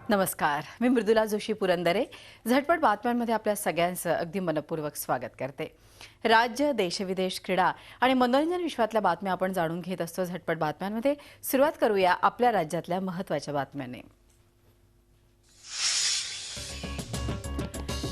नमस्कार, मी मृदुला जोशी पुरंदरे. झटपट बातम्यांमध्ये आपल्या सगळ्यांचं अगदी मनपूर्वक स्वागत करते. राज्य, देशविदेश, क्रीडा आणि मनोरंजन विश्वातल्या बातम्या आपण जाणून घेत असतो. झटपट बातम्यांमध्ये सुरुवात करूया आपल्या राज्यातल्या महत्त्वाच्या बातम्यांनी.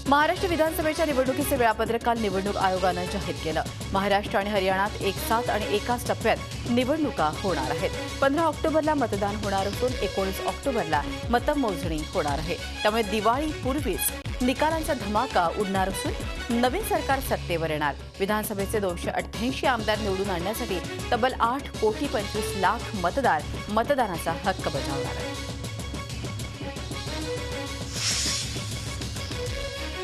महाराष्ट्र विधानसभेच्या निवडणुकीचे वेळापत्रक काल निवडणूक आयोगानं जाहीर केलं. महाराष्ट्र आणि हरियाणात एक साथ आणि एकाच टप्प्यात निवडणुका होणार आहेत. 15 ऑक्टोबरला मतदान होणार असून 19 ऑक्टोबरला मतमोजणी होणार आहे. त्यामुळे दिवाळीपूर्वीच निकालांचा धमाका उडणार असून नवीन सरकार सत्तेवर येणार. विधानसभेचे 288 आमदार निवडून आणण्यासाठी तब्बल 8,25,00,000 मतदार मतदानाचा हक्क बजावणार आहेत.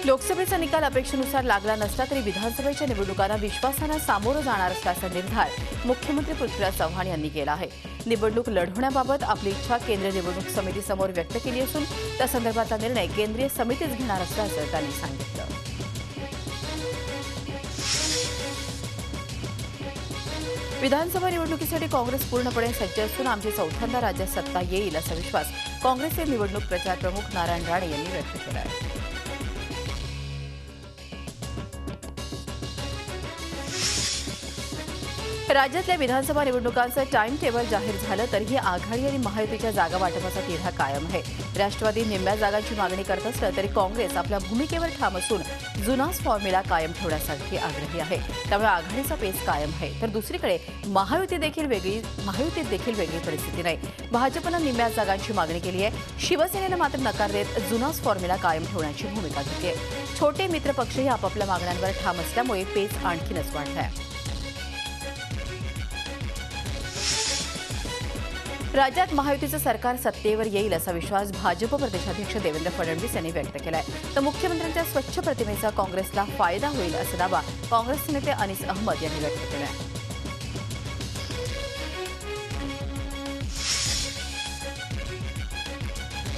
लोकसभेचा निकाल अपेक्षेनुसार लागला नसला तरी विधानसभेच्या निवडणुकांना विश्वासानं सामोरं जाणार असल्याचा निर्धार मुख्यमंत्री पृथ्वीराज चव्हाण यांनी केला आहे. निवडणूक लढवण्याबाबत आपली इच्छा केंद्रीय निवडणूक समितीसमोर व्यक्त केली असून त्या संदर्भातला निर्णय केंद्रीय समितीच घेणार असल्याचं त्यांनी सांगितलं. विधानसभा निवडणुकीसाठी काँग्रेस पूर्णपणे सज्ज असून आमची चौथ्यांदा राज्यात सत्ता येईल असा विश्वास काँग्रेसचे निवडणूक प्रचार प्रमुख नारायण राणे यांनी व्यक्त केला आहे. राज्यातल्या विधानसभा निवडणुकांचं टाइम टेबल जाहीर झालं तरीही आघाडी आणि महायुतीच्या जागा वाटपाचा तिढा कायम आहे. राष्ट्रवादी निम्म्या जागांची मागणी करत असलं तरी काँग्रेस आपल्या भूमिकेवर ठाम असून जुनाच फॉर्म्युला कायम ठेवण्यासाठी आग्रही आहे. त्यामुळे आघाडीचा पेस कायम आहे. तर दुसरीकडे महायुतीत देखील वेगळी परिस्थिती नाही. भाजपनं निम्म्या जागांची मागणी केली आहे. शिवसेनेनं मात्र नकार देत जुनाच फॉर्म्युला कायम ठेवण्याची भूमिका घेतली आहे. छोटे मित्रपक्षही आपापल्या मागण्यांवर ठाम असल्यामुळे पेस आणखीनच वाढला आहे. राज्यात महायुतीचं सरकार सत्तेवर येईल असा विश्वास भाजप प्रदेशाध्यक्ष देवेंद्र फडणवीस यांनी व्यक्त केलाय. तर मुख्यमंत्र्यांच्या स्वच्छ प्रतिमेचा काँग्रेसला फायदा होईल असा दावा काँग्रेसचे नेते अनीस अहमद यांनी व्यक्त केलाय.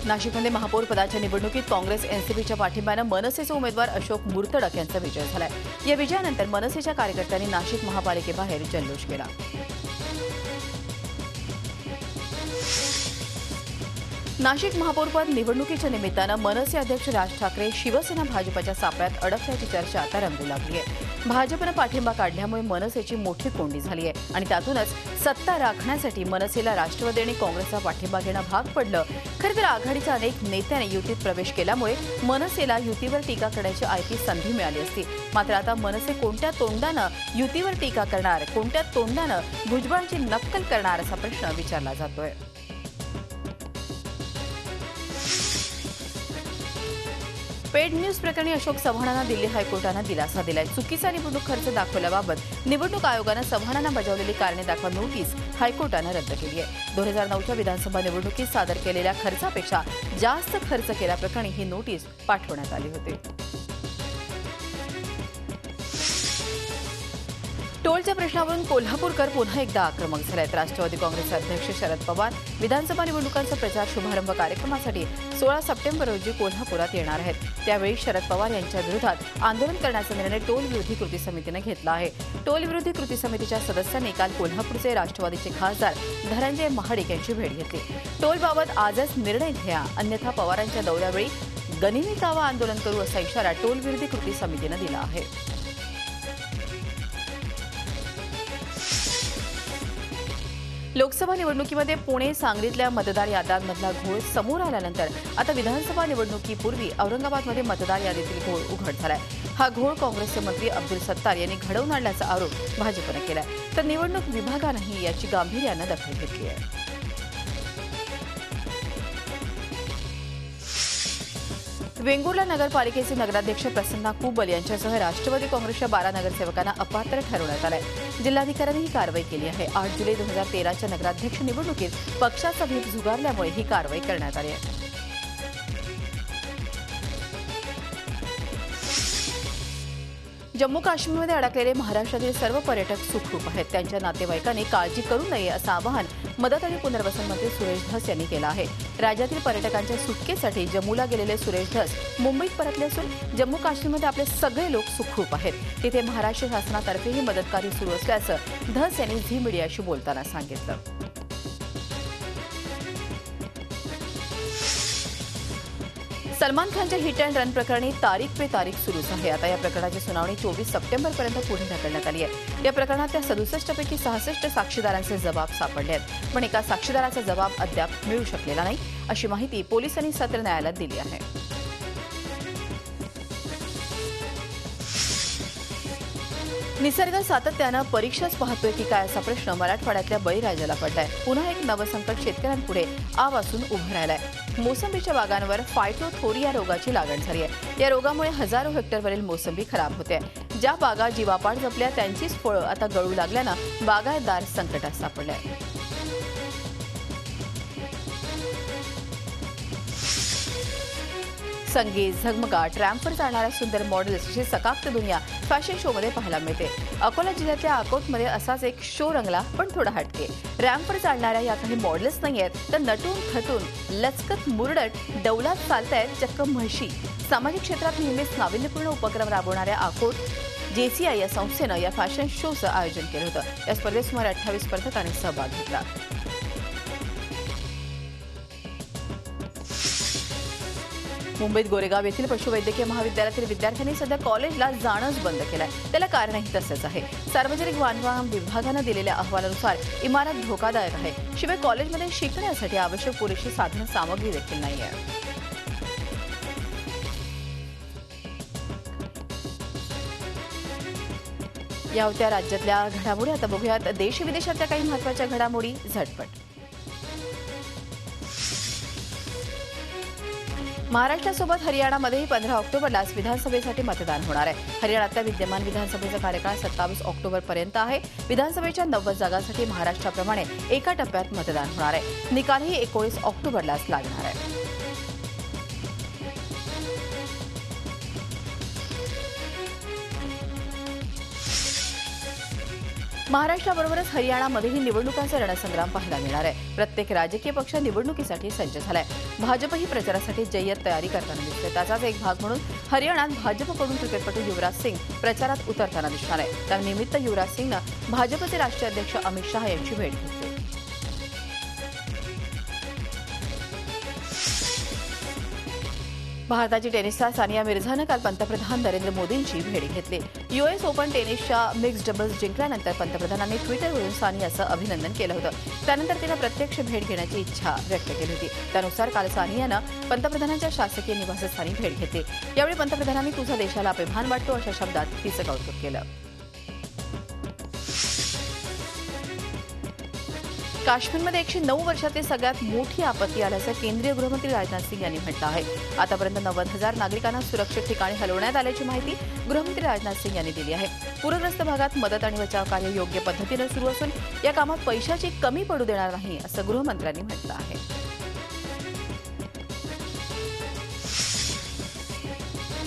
नाशिकमध्ये महापौर पदाच्या निवडणुकीत काँग्रेस एनसीपीच्या पाठिंब्यानं मनसेचे उमेदवार अशोक मुर्तडक यांचा विजय झालाय. या विजयानंतर मनसेच्या कार्यकर्त्यांनी नाशिक महापालिकेबाहेर जल्लोष केला. नाशिक महापौरपद निवडणुकीच्या निमित्तानं मनसे अध्यक्ष राज ठाकरे शिवसेना भाजपच्या सापळ्यात अडकल्याची चर्चा आता रंगू लागली आहे. भाजपनं पाठिंबा काढल्यामुळे मनसेची मोठी कोंडी झाली आहे आणि त्यातूनच सत्ता राखण्यासाठी मनसेला राष्ट्रवादी आणि काँग्रेसचा पाठिंबा घेणं भाग पडलं. खरं तर आघाडीच्या अनेक नेत्यांनी युतीत प्रवेश केल्यामुळे मनसेला युतीवर टीका करण्याची आयती संधी मिळाली असती. मात्र आता मनसे कोणत्या तोंडानं युतीवर टीका करणार, कोणत्या तोंडानं भुजबळांची नक्कल करणार असा प्रश्न विचारला जातोय. पेड न्यूज प्रकरणी अशोक चव्हाणांना दिल्ली हायकोर्टानं दिलासा दिलाय. चुकीचा निवडणूक खर्च दाखवल्याबाबत निवडणूक आयोगानं चव्हाणांना बजावलेली कारणे दाखवा नोटीस हायकोर्टानं रद्द केली आहे. 2009च्या विधानसभा निवडणुकीत सादर केलेल्या खर्चापेक्षा जास्त खर्च केल्याप्रकरणी ही नोटीस पाठवण्यात आली होती. टोलच्या प्रश्नावरून कोल्हापूरकर पुन्हा एकदा आक्रमक झालेत. राष्ट्रवादी काँग्रेसचे अध्यक्ष शरद पवार विधानसभा निवडणुकांचा प्रचार शुभारंभ कार्यक्रमासाठी 16 सप्टेंबर रोजी कोल्हापुरात येणार आहेत. त्यावेळी शरद पवार यांच्या विरोधात आंदोलन करण्याचा निर्णय टोल विरोधी कृती समितीनं घेतला आहे. टोल विरोधी कृती समितीच्या सदस्यांनी काल कोल्हापूरचे राष्ट्रवादीचे खासदार धनंजय महाडिक यांची भेट घेतली. टोलबाबत आजच निर्णय घ्या, अन्यथा पवारांच्या दौऱ्यावेळी गनिमी कावा आंदोलन करू असा इशारा टोल विरोधी कृती समितीनं दिला आहे. लोकसभा निवडणुकीमध्ये पुणे सांगलीतल्या मतदार याद्यांमधला घोळ समोर आल्यानंतर आता विधानसभा निवडणुकीपूर्वी औरंगाबादमध्ये मतदार यादीतील घोळ उघड झालाय. हा घोळ काँग्रेसचे मंत्री अब्दुल सत्तार यांनी घडवून आणल्याचा आरोप भाजपनं केलाय. तर निवडणूक विभागानंही याची गांभीर्यानं दखल घेतली आहे. वेंगुर्ला नगरपालिकेचे नगराध्यक्ष प्रसन्ना कुबल यांच्यासह राष्ट्रवादी काँग्रेसच्या 12 नगरसेवकांना अपात्र ठरवण्यात आलंय. जिल्हाधिकाऱ्यांनी ही कारवाई केली आहे. 8 जुलै 2013च्या नगराध्यक्ष निवडणुकीत पक्षाचा व्हीप झुगारल्यामुळे ही कारवाई करण्यात आली आहे. जम्मू काश्मीरमध्ये अडकलेले महाराष्ट्रातील सर्व पर्यटक सुखरूप आहेत. त्यांच्या नातेवाईकांनी काळजी करू नये असं आवाहन मदत आणि पुनर्वसन मंत्री सुरेश धस यांनी केलं आहे. राज्यातील पर्यटकांच्या सुटकेसाठी जम्मूला गेलेले सुरेश धस मुंबईत परतले असून जम्मू काश्मीरमध्ये आपले सगळे लोक सुखरूप आहेत. तिथे महाराष्ट्र शासनातर्फेही मदतकार्य सुरू असल्याचं धस यांनी झी मीडियाशी बोलताना सांगितलं. सलमान खानच्या हिट अँड रन प्रकरणी तारीख पे तारीख सुरूच आहे. आता या प्रकरणाची सुनावणी 24 सप्टेंबरपर्यंत पुढे ढकलण्यात आली आहे. या प्रकरणातल्या 67 पैकी 66 साक्षीदारांचे जबाब सापडले आहेत, पण एका साक्षीदाराचा जबाब अद्याप मिळू शकलेला नाही, अशी माहिती पोलिसांनी सत्र न्यायालयात दिली आहे. निसर्ग सातत्यानं परीक्षाच पाहतोय की काय, असा प्रश्न मराठवाड्यातल्या बळीराजाला पडलाय. पुन्हा एक नवं संकट शेतकऱ्यांपुढे आवासून उभं राहिलंय. मोसंबीच्या बागांवर फायटोथोरिया रोगाची लागण झाली आहे. या रोगामुळे हजारो हेक्टरवरील मोसंबी खराब होते. ज्या बागा जीवापाड जपल्या त्यांचीच फळं आता गळू लागल्यानं बागायतदार संकटात सापडले. संगीत, झगमगाट, रॅम्पवर जाणाऱ्या सुंदर मॉडेल्स अशी सकाप्त दुनिया फॅशन शोमध्ये पाहायला मिळते. अकोला जिल्ह्यातल्या अकोटमध्ये असाच एक शो रंगला, पण थोडा हटके. रॅम्पवर चालणाऱ्या या काही मॉडेल्स नाही आहेत, तर नटून थटून लचकत मुरडट डौलात चालतायत चक्क म्हशी. सामाजिक क्षेत्रात नेहमीच नाविन्यपूर्ण उपक्रम राबवणाऱ्या अकोट JCI या संस्थेनं या फॅशन शोचं आयोजन केलं होतं. या स्पर्धेत सुमारे 28 स्पर्धकांनी सहभाग घेतला. मुंबईत गोरेगाव येथील पशुवैद्यकीय महाविद्यालयातील विद्यार्थ्यांनी सध्या कॉलेजला जाणंच बंद केलंय. त्याला कारणही तसंच आहे. सार्वजनिक बांधकाम विभागानं दिलेल्या अहवालानुसार इमारत धोकादायक आहे. शिवाय कॉलेजमध्ये शिकण्यासाठी आवश्यक पुरेशी साधन सामग्री देखील नाहीये. या होत्या राज्यातल्या घडामोडी. आता बघूयात देश विदेशातल्या काही महत्त्वाच्या घडामोडी झटपट. महाराष्ट्रासोबत हरियाणामध्येही 15 ऑक्टोबरलाच विधानसभेसाठी मतदान होणार आहे. हरियाणातल्या विद्यमान विधानसभेचा कार्यकाळ 27 ऑक्टोबरपर्यंत आहे. विधानसभेच्या 90 जागांसाठी महाराष्ट्राप्रमाणे एका टप्प्यात मतदान होणार आहे. निकालही 19 ऑक्टोबरलाच लागणार आहे. महाराष्ट्राबरोबरच हरियाणामध्येही निवडणुकांचा रणसंग्राम पाहायला मिळणार आहे. प्रत्येक राजकीय पक्ष निवडणुकीसाठी सज्ज झालाय. भाजपही प्रचारासाठी जय्यत तयारी करताना दिसते. त्याचाच एक भाग म्हणून हरियाणात भाजपकडून क्रिकेटपटू युवराज सिंग प्रचारात उतरताना दिसणार आहे. त्यानिमित्त युवराज सिंगनं भाजपचे राष्ट्रीय अध्यक्ष अमित शहा यांची भेट घेतली. भारताची टेनिस स्टार सानिया मिर्झानं काल पंतप्रधान नरेंद्र मोदींची भेट घेतली. US ओपन टेनिसच्या मिक्स्ड डबल्स जिंकल्यानंतर पंतप्रधानांनी ट्विटरवरून सानियाचं अभिनंदन केलं होतं. त्यानंतर तिनं प्रत्यक्ष भेट घेण्याची इच्छा व्यक्त केली होती. त्यानुसार काल सानियानं पंतप्रधानांच्या शासकीय निवासस्थानी भेट घेतली. यावेळी पंतप्रधानांनी तुझा देशाला अभिमान वाटतो अशा शब्दात तिचं कौतुक केलं. काश्मीरमध्ये 109 वर्षातली सगळ्यात मोठी आपत्ती आल्याचं केंद्रीय गृहमंत्री राजनाथ सिंग यांनी म्हटलं आहे. आतापर्यंत 90,000 नागरिकांना सुरक्षित ठिकाणी हलवण्यात आल्याची माहिती गृहमंत्री राजनाथ सिंग यांनी दिली आहे. पूरग्रस्त भागात मदत आणि बचाव कार्य योग्य पद्धतीनं सुरू असून या कामात पैशाची कमी पडू देणार नाही, असं गृहमंत्र्यांनी म्हटलं आहे.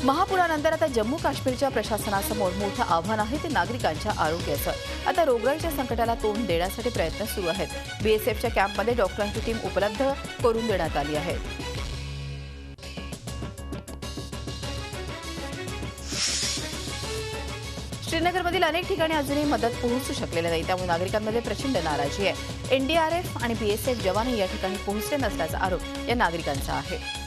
महापुरानंतर आता जम्मू काश्मीरच्या प्रशासनासमोर मोठं आव्हान आहे ते नागरिकांच्या आरोग्याचं. आता रोगराईच्या संकटाला तोंड देण्यासाठी प्रयत्न सुरू आहेत. BSFच्या कॅम्पमध्ये डॉक्टरांची टीम उपलब्ध करून देण्यात आली आहे. श्रीनगरमधील अनेक ठिकाणी अजूनही मदत पोहोचू शकलेली नाही. त्यामुळे नागरिकांमध्ये प्रचंड नाराजी आहे. NDRF आणि BSF जवानही या ठिकाणी पोहोचले नसल्याचा आरोप या नागरिकांचा आहे.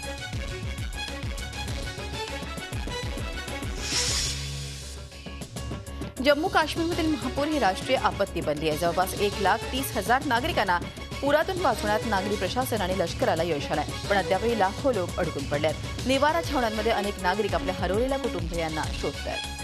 जम्मू काश्मीरमधील महापूर ही राष्ट्रीय आपत्ती बनली आहे. जवळपास 1,30,000 नागरिकांना पुरातून वाचवण्यात नागरी प्रशासन आणि लष्कराला यश आलंय. पण अद्यापही लाखो लोक अडकून पडले आहेत. निवारा छावण्यांमध्ये अनेक नागरिक आपल्या हरवलेल्या कुटुंबियांना शोधत आहेत.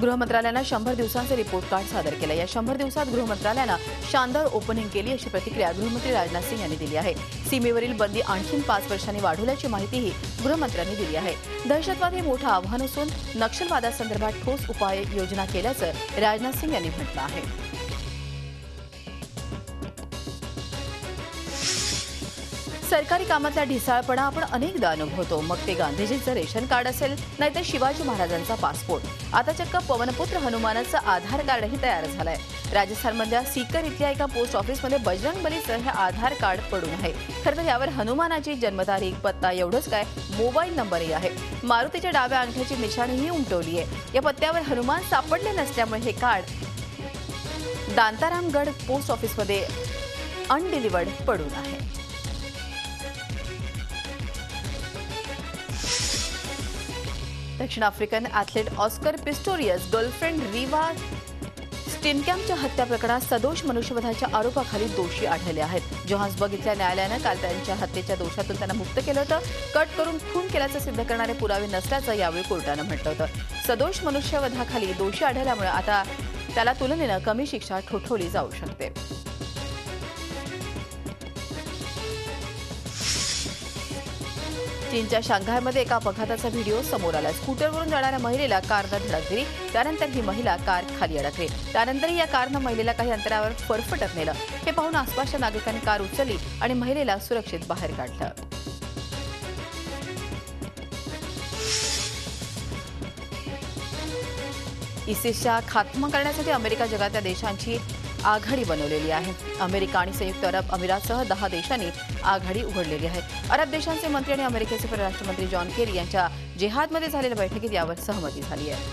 गृहमंत्रालयानं 100 दिवसांचे रिपोर्ट कार्ड सादर केलं. या 100 दिवसात गृहमंत्रालयानं शानदार ओपनिंग केली, अशी प्रतिक्रिया गृहमंत्री राजनाथ सिंग यांनी दिली आहे. सीमेवरील बंदी आणखी 5 वर्षांनी वाढवल्याची माहितीही गृहमंत्र्यांनी दिली आहे. दहशतवाद हे मोठं आव्हान असून नक्षलवादासंदर्भात ठोस उपाययोजना केल्याचं राजनाथ सिंग यांनी म्हटलं आहे. सरकारी कामातला ढिसाळपणा आपण अनेकदा अनुभवतो. मग ते गांधीजींचं रेशन कार्ड असेल, नाहीतर शिवाजी महाराजांचा पासपोर्ट. आता चक्क पवनपुत्र हनुमानाचं आधार कार्डही तयार झालंय. राजस्थानमधल्या सीकर इथल्या एका पोस्ट ऑफिसमध्ये बजरंग बलीचं हे आधार कार्ड पडून आहे. खरं तर यावर हनुमानाची जन्मतारीख, पत्ता एवढंच काय, मोबाईल नंबरही आहे. मारुतीच्या डाव्या अंगठ्याची निशाणीही उमटवली आहे. या पत्त्यावर हनुमान सापडले नसल्यामुळे हे कार्ड दांतारामगड पोस्ट ऑफिसमध्ये अनडिलिव्हर्ड पडून आहे. दक्षिण African athlete Oscar Pistorius girlfriend Reeva स्टिनकॅम्पच्या हत्या प्रकरणात सदोष मनुष्यवधाच्या आरोपाखाली दोषी आढळले आहेत. जोहान्सबर्ग इथल्या न्यायालयानं काल त्यांच्या हत्येच्या दोषातून त्यांना मुक्त केलं होतं. कट करून खून केल्याचं सिद्ध करणारे पुरावे नसल्याचं यावेळी कोर्टानं म्हटलं होतं. सदोष मनुष्यवधाखाली दोषी आढळल्यामुळे आता त्याला तुलनेनं कमी शिक्षा ठोठावली जाऊ शकते. चीनच्या शांघायमध्ये एका अपघाताचा व्हिडिओ समोर आला. स्कूटरवरून जाणाऱ्या महिलेला कारनं धडक दिली. त्यानंतर ही महिला कार खाली अडकली. त्यानंतरही या कारनं महिलेला काही अंतरावर फरफटत नेलं. हे पाहून आसपासच्या नागरिकांनी कार उचलली आणि महिलेला सुरक्षित बाहेर काढलं. इसिसचा खात्मा करण्यासाठी अमेरिका जगातल्या देशांची आघाडी बनवलेली आहे. अमेरिका आणि संयुक्त अरब अमिरातसह 10 देशांनी आघाडी उघडलेली आहे. अरब देशांचे मंत्री आणि अमेरिकेचे परराष्ट्र मंत्री जॉन केरी यांच्या जेहादमध्ये झालेल्या बैठकीत यावर सहमती झाली आहे.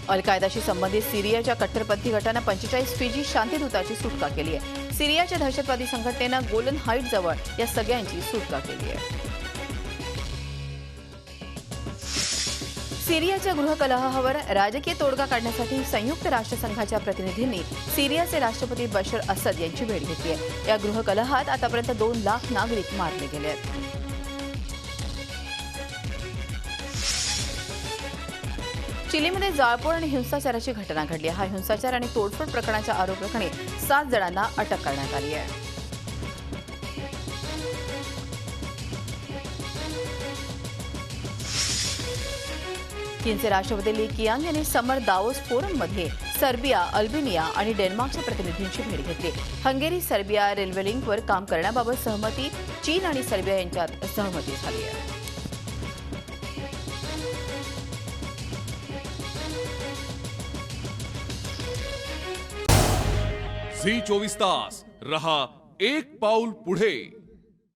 अल कायदाशी संबंधित सिरियाच्या कट्टरपंथी गटानं 45 फिजी शांतिदूताची सुटका केली आहे. सिरियाच्या दहशतवादी संघटनेनं गोलन हाईटजवळ या सगळ्यांची सुटका केली आहे. सिरियाच्या गृहकलहावर राजकीय तोडगा काढण्यासाठी संयुक्त राष्ट्रसंघाच्या प्रतिनिधींनी सिरियाचे राष्ट्रपती बशर असद यांची भेट घेतली आहे. या गृहकलहात आतापर्यंत 2 लाख नागरिक मारले गेले आहेत. चिलीमध्ये जाळपोळ आणि हिंसाचाराची घटना घडली. हा हिंसाचार आणि तोडफोड प्रकरणाच्या आरोपप्रकरणी 7 जणांना अटक करण्यात आली आहे. चीनचे राष्ट्रपती ली कियांग यांनी समर दावोस फोरममध्ये सर्बिया, अल्बेनिया आणि डेन्मार्कच्या प्रतिनिधींची भेट घेतली. हंगेरी सर्बिया रेल्वे लिंकवर काम करण्याबाबत सहमती चीन आणि सर्बिया यांच्यात सहमती झाली आहे. झी 24 तास रहा एक पाऊल पुढे.